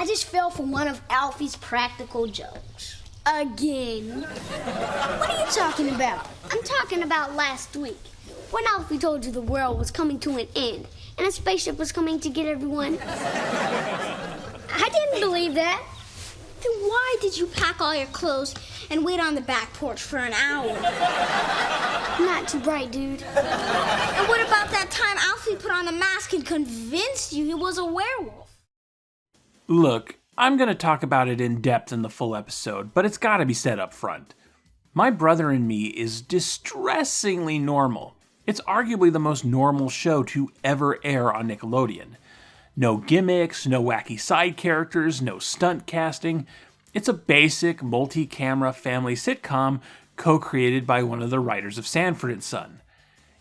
I just fell for one of Alfie's practical jokes. Again. What are you talking about? I'm talking about last week, when Alfie told you the world was coming to an end and a spaceship was coming to get everyone. I didn't believe that. Then why did you pack all your clothes and wait on the back porch for an hour? Not too bright, dude. And what about that time Alfie put on a mask and convinced you he was a werewolf? Look, I'm going to talk about it in depth in the full episode, but it's got to be said up front. My Brother and Me is distressingly normal. It's arguably the most normal show to ever air on Nickelodeon. No gimmicks, no wacky side characters, no stunt casting. It's a basic multi-camera family sitcom co-created by one of the writers of Sanford and Son.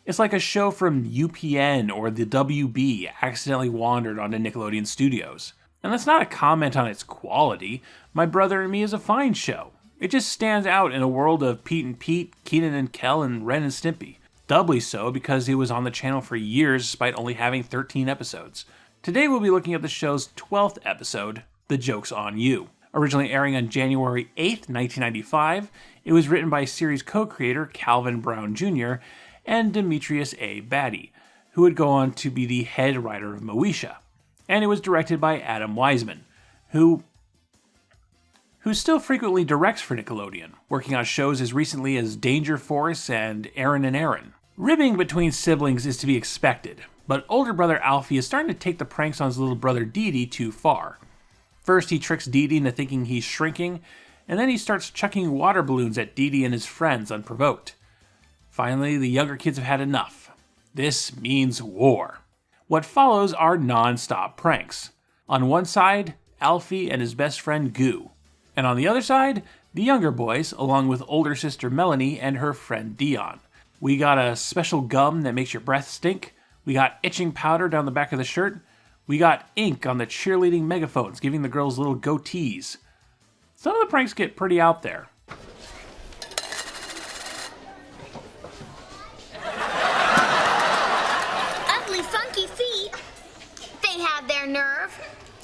It's like a show from UPN or the WB accidentally wandered onto Nickelodeon Studios. And that's not a comment on its quality. My Brother and Me is a fine show. It just stands out in a world of Pete and Pete, Keenan and Kel, and Ren and Stimpy. Doubly so because it was on the channel for years despite only having 13 episodes. Today we'll be looking at the show's 12th episode, The Joke's on You. Originally airing on January 8th, 1995, it was written by series co-creator Calvin Brown Jr. and Demetrius A. Batty, who would go on to be the head writer of Moesha. And it was directed by Adam Wiseman, who still frequently directs for Nickelodeon, working on shows as recently as Danger Force and Aaron and Aaron. Ribbing between siblings is to be expected, but older brother Alfie is starting to take the pranks on his little brother Dee-Dee too far. First, he tricks Dee-Dee into thinking he's shrinking, and then he starts chucking water balloons at Dee-Dee and his friends unprovoked. Finally, the younger kids have had enough. This means war. What follows are non-stop pranks. On one side, Alfie and his best friend Goo. And on the other side, the younger boys, along with older sister Melanie and her friend Dion. We got a special gum that makes your breath stink. We got itching powder down the back of the shirt. We got ink on the cheerleading megaphones, giving the girls little goatees. Some of the pranks get pretty out there. Ugly, funky feet. They have their nerve.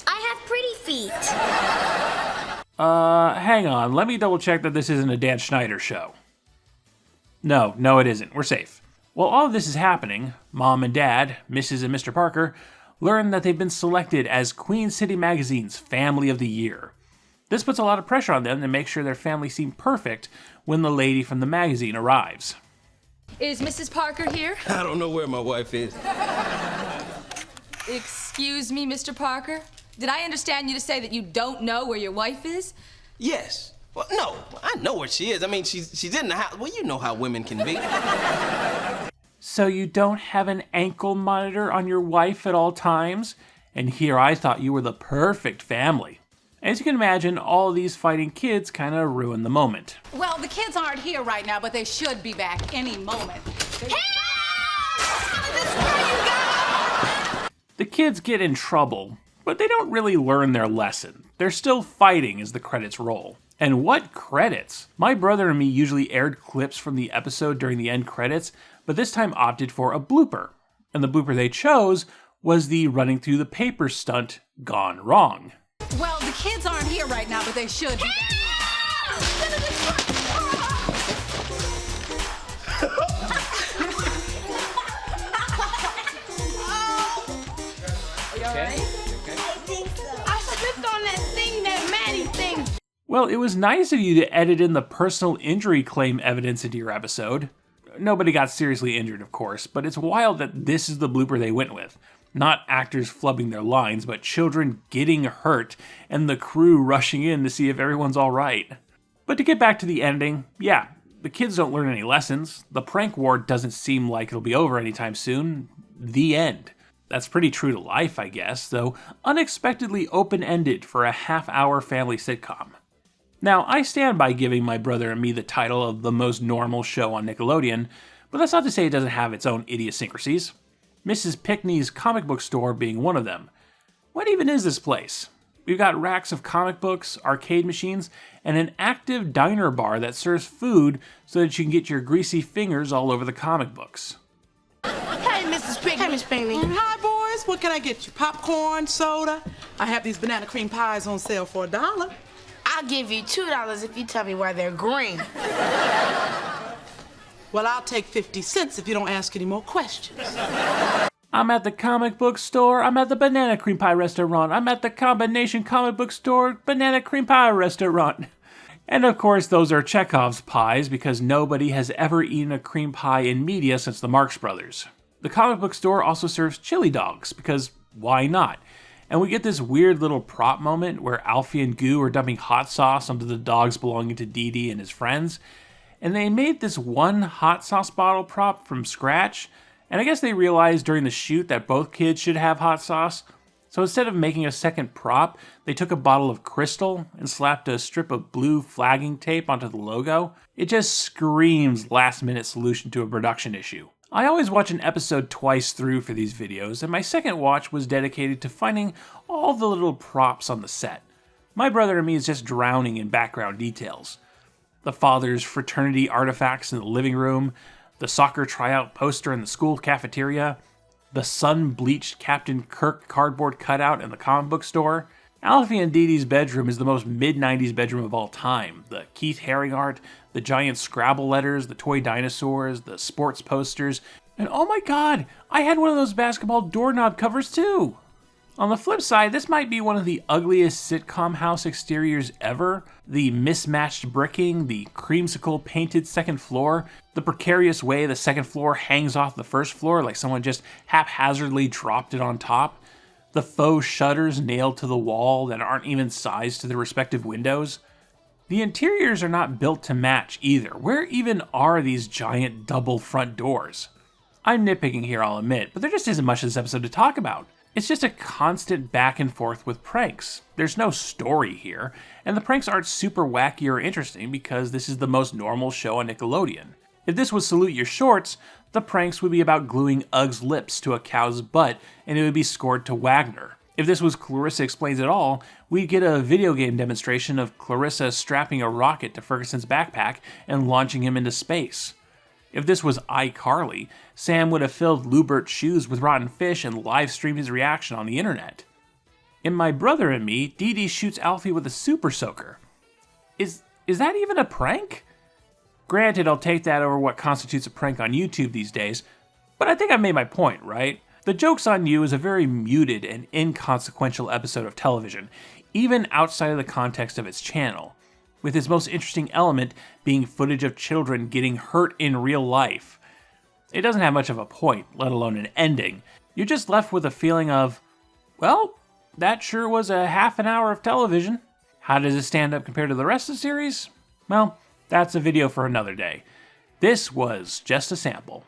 I have pretty feet. Hang on, let me double check that this isn't a Dan Schneider show. No, it isn't. We're safe. While all of this is happening, Mom and Dad, Mrs. and Mr. Parker, learn that they've been selected as Queen City Magazine's Family of the Year. This puts a lot of pressure on them to make sure their family seem perfect when the lady from the magazine arrives. Is Mrs. Parker here? I don't know where my wife is. Excuse me, Mr. Parker? Did I understand you to say that you don't know where your wife is? Yes. Well, no, I know where she is. I mean, she's in the house. Well, you know how women can be. So you don't have an ankle monitor on your wife at all times? And here I thought you were the perfect family. As you can imagine, all of these fighting kids kind of ruin the moment. Well, the kids aren't here right now, but they should be back any moment. The kids get in trouble, but they don't really learn their lesson. They're still fighting as the credits roll. And what credits! My Brother and Me usually aired clips from the episode during the end credits, but this time opted for a blooper. And the blooper they chose was the running through the paper stunt gone wrong. Well, the kids aren't here right now, but they should be back. Are you alright? I think so. I slipped on that thing, that Maddie thing. Well, it was nice of you to edit in the personal injury claim evidence into your episode. Nobody got seriously injured, of course, but it's wild that this is the blooper they went with. Not actors flubbing their lines, but children getting hurt and the crew rushing in to see if everyone's alright. But to get back to the ending, yeah, the kids don't learn any lessons. The prank war doesn't seem like it'll be over anytime soon. The end. That's pretty true to life, I guess, though unexpectedly open-ended for a half-hour family sitcom. Now, I stand by giving My Brother and Me the title of the most normal show on Nickelodeon, but that's not to say it doesn't have its own idiosyncrasies. Mrs. Pickney's comic book store being one of them. What even is this place? We've got racks of comic books, arcade machines, and an active diner bar that serves food so that you can get your greasy fingers all over the comic books. Hey, Mrs. Pinkney. Hey, Miss Pinkney. Hi, boys. What can I get you? Popcorn, soda? I have these banana cream pies on sale for $1. I'll give you $2 if you tell me why they're green. Well, I'll take 50 cents if you don't ask any more questions. I'm at the comic book store. I'm at the banana cream pie restaurant. I'm at the combination comic book store banana cream pie restaurant. And of course, those are Chekhov's pies because nobody has ever eaten a cream pie in media since the Marx Brothers. The comic book store also serves chili dogs because why not? And we get this weird little prop moment where Alfie and Goo are dumping hot sauce onto the dogs belonging to Dee-Dee and his friends. And they made this one hot sauce bottle prop from scratch. And I guess they realized during the shoot that both kids should have hot sauce. So instead of making a second prop, they took a bottle of Crystal and slapped a strip of blue flagging tape onto the logo. It just screams last-minute solution to a production issue. I always watch an episode twice through for these videos, and my second watch was dedicated to finding all the little props on the set. My brother and me is just drowning in background details. The father's fraternity artifacts in the living room, the soccer tryout poster in the school cafeteria, the sun-bleached Captain Kirk cardboard cutout in the comic book store. Alfie and Dee-Dee's bedroom is the most mid-90s bedroom of all time. The Keith Haring art, the giant Scrabble letters, the toy dinosaurs, the sports posters, and oh my god, I had one of those basketball doorknob covers too! On the flip side, this might be one of the ugliest sitcom house exteriors ever. The mismatched bricking, the creamsicle painted second floor, the precarious way the second floor hangs off the first floor like someone just haphazardly dropped it on top, the faux shutters nailed to the wall that aren't even sized to the respective windows. The interiors are not built to match either. Where even are these giant double front doors? I'm nitpicking here, I'll admit, but there just isn't much of this episode to talk about. It's just a constant back and forth with pranks. There's no story here, and the pranks aren't super wacky or interesting because this is the most normal show on Nickelodeon. If this was Salute Your Shorts, the pranks would be about gluing Ug's lips to a cow's butt and it would be scored to Wagner. If this was Clarissa Explains It All, we'd get a video game demonstration of Clarissa strapping a rocket to Ferguson's backpack and launching him into space. If this was iCarly, Sam would have filled Lubert's shoes with rotten fish and live-streamed his reaction on the internet. In My Brother and Me, Dee-Dee shoots Alfie with a super soaker. Is that even a prank? Granted, I'll take that over what constitutes a prank on YouTube these days, but I think I've made my point, right? The Joke's on You is a very muted and inconsequential episode of television, even outside of the context of its channel, with its most interesting element being footage of children getting hurt in real life. It doesn't have much of a point, let alone an ending. You're just left with a feeling of, well, that sure was a half an hour of television. How does it stand up compared to the rest of the series? Well, that's a video for another day. This was just a sample.